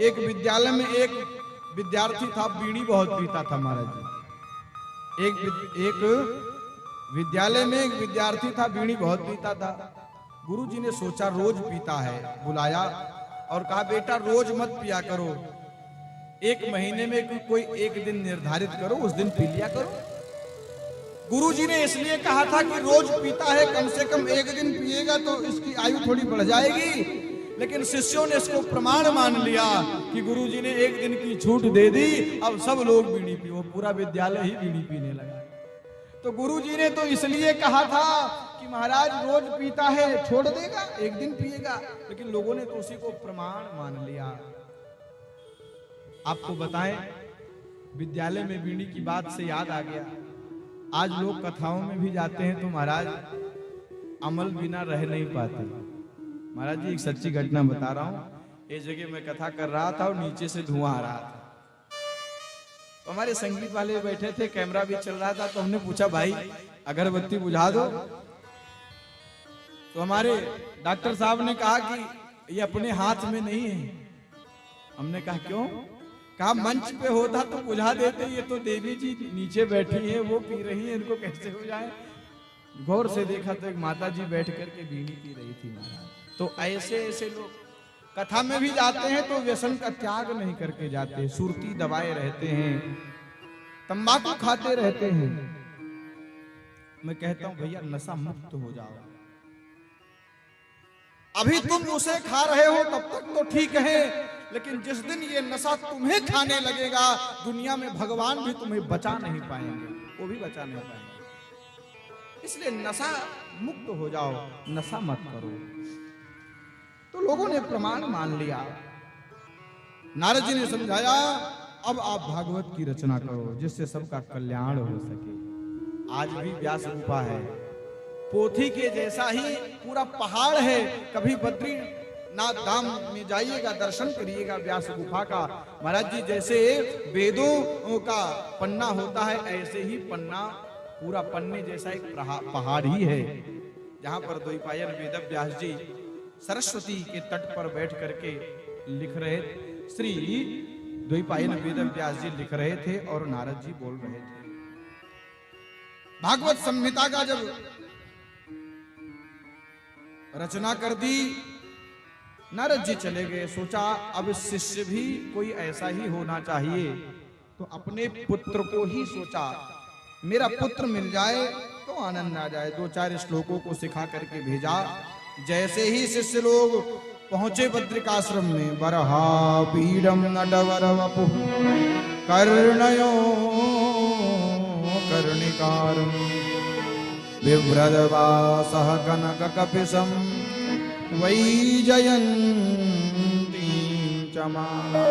एक विद्यालय में एक विद्यार्थी था, बीड़ी बहुत पीता था महाराज जी। एक विद्यालय में एक विद्यार्थी था, बीड़ी बहुत पीता था। गुरुजी ने सोचा रोज पीता है, बुलाया और कहा बेटा रोज मत पिया करो, एक महीने में कोई एक दिन निर्धारित करो, उस दिन पी लिया करो। गुरुजी ने इसलिए कहा था कि रोज पीता है, कम से कम एक दिन पिएगा तो इसकी आयु थोड़ी बढ़ जाएगी। लेकिन शिष्यों ने इसको प्रमाण मान लिया कि गुरुजी ने एक दिन की छूट दे दी, अब सब लोग बीड़ी पियो, पूरा विद्यालय ही बीड़ी पीने लगा। तो गुरुजी ने तो इसलिए कहा था कि महाराज रोज पीता है, छोड़ देगा, एक दिन पिएगा, लेकिन लोगों ने तो उसी को प्रमाण मान लिया। आपको बताएं, विद्यालय में बीड़ी की बात से याद आ गया, आज लोग कथाओं में भी जाते हैं तो महाराज अमल बिना रह नहीं पाते। महाराज जी एक सच्ची घटना बता रहा हूँ। एक जगह मैं कथा कर रहा था और नीचे से धुआं आ रहा था, तो हमारे संगीत वाले बैठे थे, कैमरा भी चल रहा था, तो हमने पूछा भाई अगरबत्ती बुझा दो। तो हमारे डॉक्टर साहब ने कहा कि ये अपने हाथ में नहीं है। हमने कहा क्यों? कहा मंच पे होता तो बुझा देते, ये तो देवी जी नीचे बैठी हैं, वो पी रही हैं, इनको कैसे हो जाए। गौर से देखा तो एक माता जी बैठ करके बीड़ी पी रही थी महाराज। तो ऐसे ऐसे लोग कथा में भी जाते हैं तो व्यसन का त्याग नहीं करके जाते, सुरती दबाए रहते हैं, तंबाकू खाते रहते हैं। मैं कहता हूं भैया नशा मुक्त हो जाओ। अभी तुम उसे खा रहे हो तब तक तो ठीक है, लेकिन जिस दिन ये नशा तुम्हें खाने लगेगा, दुनिया में भगवान भी तुम्हें बचा नहीं पाएंगे, वो भी बचा नहीं पाएंगे। इसलिए नशा मुक्त हो जाओ, नशा मत करो। तो लोगों ने प्रमाण मान लिया। नारद जी ने समझाया अब आप भागवत की रचना करो जिससे सबका कल्याण हो सके। आज भी व्यास गुफा है, पोथी के जैसा ही पूरा पहाड़ है। कभी बद्रीनाथ धाम में जाइएगा, दर्शन करिएगा व्यास गुफा का। महाराज जी जैसे वेदों का पन्ना होता है, ऐसे ही पन्ना पूरा पन्ने जैसा एक पहाड़ ही है, जहां पर द्वैपायन वेद व्यास जी सरस्वती के तट पर बैठ करके लिख रहे, श्री द्वैपायन वेद व्यास जी लिख रहे थे और नारद जी बोल रहे थे। भागवत संहिता का जब रचना कर दी, नारद जी चले गए। सोचा अब शिष्य भी कोई ऐसा ही होना चाहिए, तो अपने पुत्र को ही सोचा मेरा पुत्र मिल जाए तो आनंद आ जाए। 2-4 श्लोकों को सिखा करके भेजा। जैसे ही शिष्य लोग पहुंचे बद्रिकाश्रम में, बरहा पीडम नटवर वपु कर्णयो कर्णिकारम बिभ्रदवासः कनक कपिशम वैजयन्तीं च माला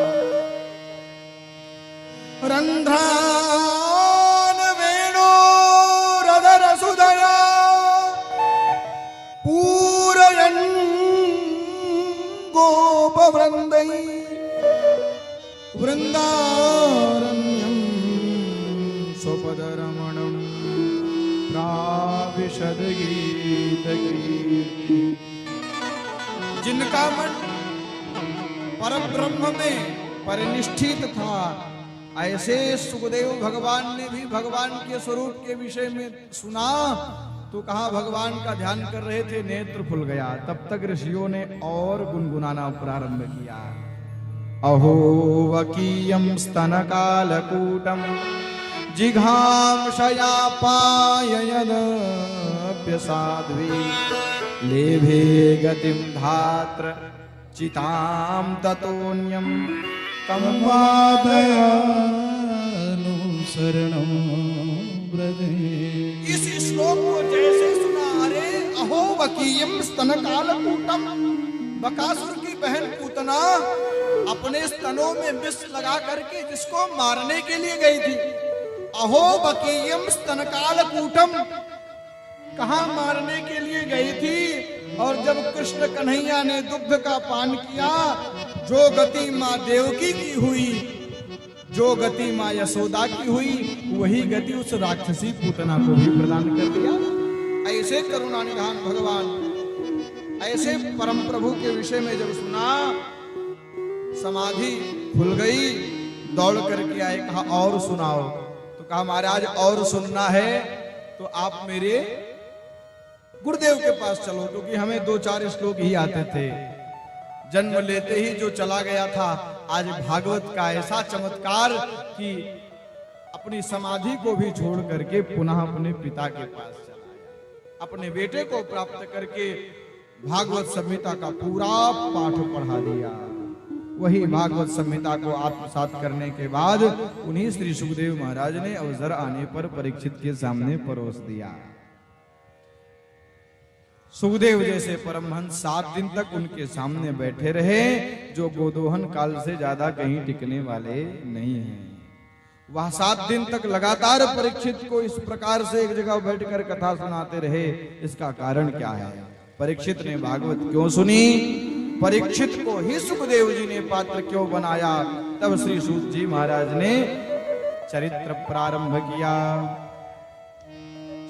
रंध्रान वेणोरधर सुधया पूरयन् गोपवृन्दै वृन्दारण्यं स्वपदरमणं प्राविशद गीतकीर्ति। जिनका मन परब्रह्म में परिनिष्ठित था, ऐसे सुखदेव भगवान ने भी भगवान के स्वरूप के विषय में सुना तो कहा भगवान का ध्यान कर रहे थे, नेत्र खुल गया। तब तक ऋषियों ने और गुनगुनाना प्रारंभ किया। अहो वकीयं स्तनकालकूटं जिघांशया पाययदप्यसाध्वी लेभे गतिं धात्र चितां ततोऽन्यं तं वादयानुसरणं व्रजे। इस श्लोक को जैसे सुना, अरे अहो वकीयम स्तनकालकूटम, बकासुर की बहन पूतना अपने स्तनों में विष लगा करके जिसको मारने के लिए गई थी। अहो वकीयम स्तनकालकूटम, कहां मारने के लिए गई थी। और जब कृष्ण कन्हैया ने दुग्ध का पान किया, जो गति मां देवकी की हुई, जो गति मां यशोदा की हुई, वही गति उस राक्षसी पूतना को भी प्रदान कर दिया। ऐसे करुणा निधान भगवान, ऐसे परम प्रभु के विषय में जब सुना, समाधि खुल गई, दौड़ करके आए, कहा और सुनाओ। तो कहा महाराज और सुनना है तो आप मेरे गुरुदेव के पास चलो, क्योंकि हमें 2-4 श्लोक ही आते थे। जन्म लेते ही जो चला गया था, आज भागवत का ऐसा चमत्कार कि अपनी समाधि को भी छोड़ करके पुनः अपने पिता के पास चला गया, अपने बेटे को प्राप्त करके भागवत संहिता का पूरा पाठ पढ़ा दिया। वही भागवत संहिता को आत्मसात करने के बाद उन्हीं श्री सुखदेव महाराज ने अवसर आने पर परीक्षित के सामने परोस दिया। सुखदेव जैसे परमहंस 7 दिन तक उनके सामने बैठे रहे, जो गोदोहन काल से ज्यादा कहीं टिकने वाले नहीं हैं। वह 7 दिन तक लगातार परीक्षित को इस प्रकार से एक जगह बैठकर कथा सुनाते रहे। इसका कारण क्या है? परीक्षित ने भागवत क्यों सुनी? परीक्षित को ही सुखदेव जी ने पात्र क्यों बनाया? तब श्री सूत जी महाराज ने चरित्र प्रारंभ किया।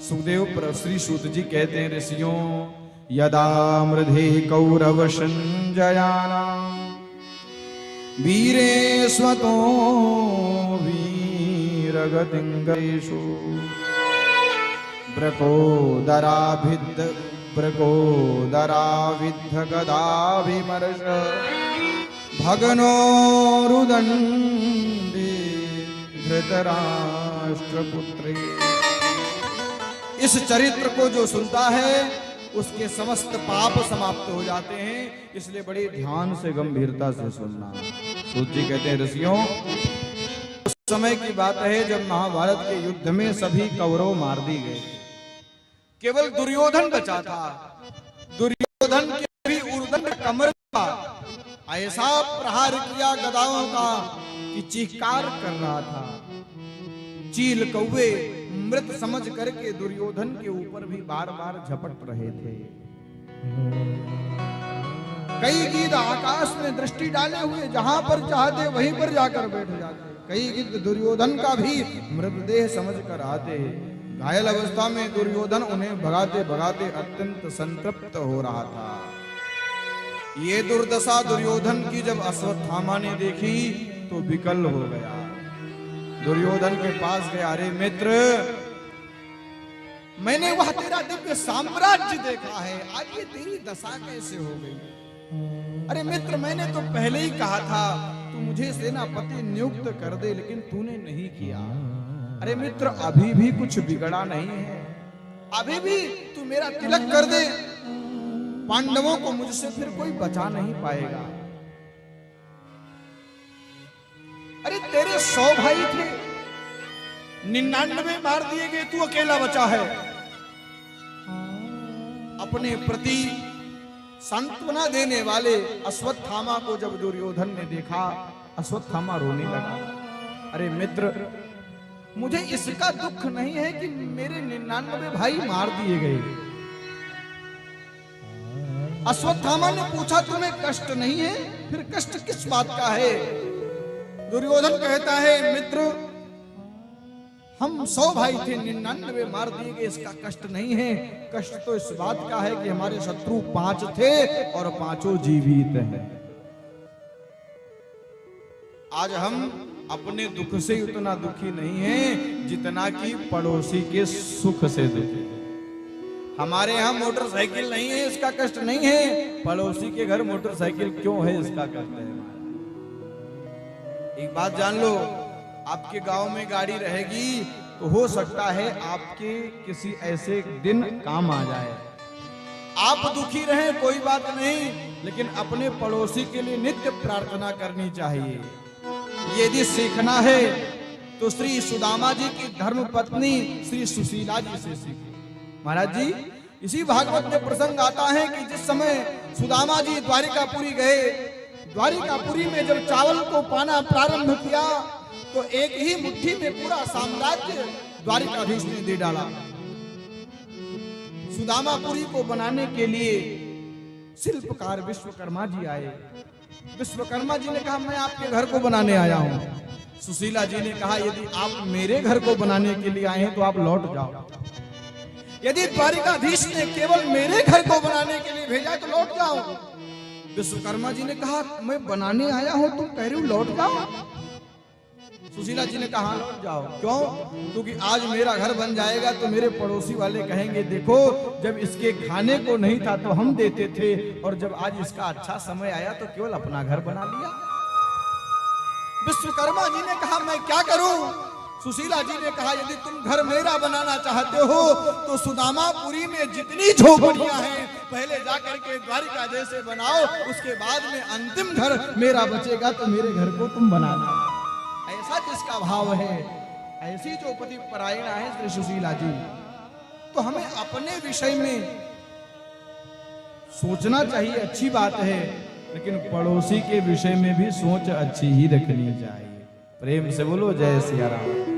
सुखदेव पर श्री सूत जी कहते हैं, ऋषियों यदा मृधे कौरव संजयानां वीरे स्वतो वीरगतिंगेषु ब्रकोदराभिद्ध गदाभिमर्श भगनो रुदन्डे धृतराष्ट्रपुत्रे। इस चरित्र को जो सुनता है उसके समस्त पाप समाप्त हो जाते हैं, इसलिए बड़ी ध्यान से गंभीरता से सुनना। सूत जी कहते हैं, ऋषियों उस समय की बात है जब महाभारत के युद्ध में सभी कौरव मार दी गए, केवल दुर्योधन बचा था। दुर्योधन के भी उर्दंड कमर का ऐसा प्रहार किया गदाओं का कि चीत्कार कर रहा था। चील कौवे मृत समझ करके दुर्योधन के ऊपर भी बार बार झपट रहे थे। कई गिद्ध आकाश में दृष्टि डाले हुए जहां पर चाहते वहीं पर जाकर बैठ जाते। कई गिद्ध दुर्योधन का भी मृतदेह समझ कर आते। घायल अवस्था में दुर्योधन उन्हें भगाते भगाते अत्यंत संतृप्त हो रहा था। ये दुर्दशा दुर्योधन की जब अश्वत्थामा ने देखी तो विकल हो गया। दुर्योधन के पास गया, अरे मित्र, मैंने वह तेरा दिव्य साम्राज्य देखा है, आज ये तेरी दशा कैसे हो गई? अरे मित्र, मैंने तो पहले ही कहा था तू मुझे सेनापति नियुक्त कर दे, लेकिन तूने नहीं किया। अरे मित्र, अभी भी कुछ बिगड़ा नहीं है, अभी भी तू मेरा तिलक कर दे, पांडवों को मुझसे फिर कोई बचा नहीं पाएगा। अरे तेरे 100 भाई थे, 99 मार दिए गए, तू अकेला बचा है। अपने प्रति सांत्वना देने वाले अश्वत्थामा को जब दुर्योधन ने देखा, अश्वत्थामा रोने लगा। अरे मित्र, मुझे इसका दुख नहीं है कि मेरे 99 भाई मार दिए गए। अश्वत्थामा ने पूछा, तुम्हें कष्ट नहीं है? फिर कष्ट किस बात का है? दुर्योधन कहता है, मित्र, हम 100 भाई थे, 99 मार दिए गए, इसका कष्ट नहीं है। कष्ट तो इस बात का है कि हमारे शत्रु 5 थे और 5 जीवित हैं। आज हम अपने दुख से उतना दुखी नहीं हैं जितना कि पड़ोसी के सुख से दुखी। हमारे यहाँ मोटरसाइकिल नहीं है, इसका कष्ट नहीं है। पड़ोसी के घर मोटरसाइकिल क्यों है, इसका कष्ट है। एक बात जान लो, आपके गांव में गाड़ी रहेगी तो हो सकता है आपके किसी ऐसे दिन काम आ जाए। आप दुखी रहें कोई बात नहीं, लेकिन अपने पड़ोसी के लिए नित्य प्रार्थना करनी चाहिए। यदि सीखना है तो श्री सुदामा जी की धर्म पत्नी श्री सुशीला जी से सीखें। महाराज जी, इसी भागवत में प्रसंग आता है कि जिस समय सुदामा जी द्वारिकापुरी गए, द्वारिकापुरी में जब चावल को पाना प्रारंभ किया तो एक ही मुट्ठी में पूरा साम्राज्य द्वारिकाधीश ने दे डाला। सुदामापुरी को बनाने के लिए शिल्पकार विश्वकर्मा जी आए। विश्वकर्मा जी ने कहा, मैं आपके घर को बनाने आया हूं। सुशीला जी ने कहा, यदि आप मेरे घर को बनाने के लिए आए हैं तो आप लौट जाओ। यदि द्वारिकाधीश ने केवल मेरे घर को बनाने के लिए भेजा तो लौट जाओ। विश्वकर्मा जी ने कहा मैं बनाने आया हूं, तुम कह रहे हो लौट जाओ। सुशीला जी ने कहा लौट जाओ। क्यों? क्योंकि आज मेरा घर बन जाएगा तो मेरे पड़ोसी वाले कहेंगे देखो जब इसके खाने को नहीं था तो हम देते थे, और जब आज इसका अच्छा समय आया तो केवल अपना घर बना लिया। विश्वकर्मा जी ने कहा मैं क्या करूं? सुशीला जी ने कहा यदि तुम घर मेरा बनाना चाहते हो तो सुदामापुरी में जितनी झोपड़ियां हैं पहले जाकर के द्वारिका जैसे बनाओ, उसके बाद में अंतिम घर मेरा बचेगा तो मेरे घर को तुम बनाना। ऐसा जिसका भाव है, ऐसी जो पति परायणा है श्री सुशीला जी, तो हमें अपने विषय में सोचना चाहिए, अच्छी बात है, लेकिन पड़ोसी के विषय में भी सोच अच्छी ही रखनी चाहिए। प्रेम से बोलो जय सिया राम।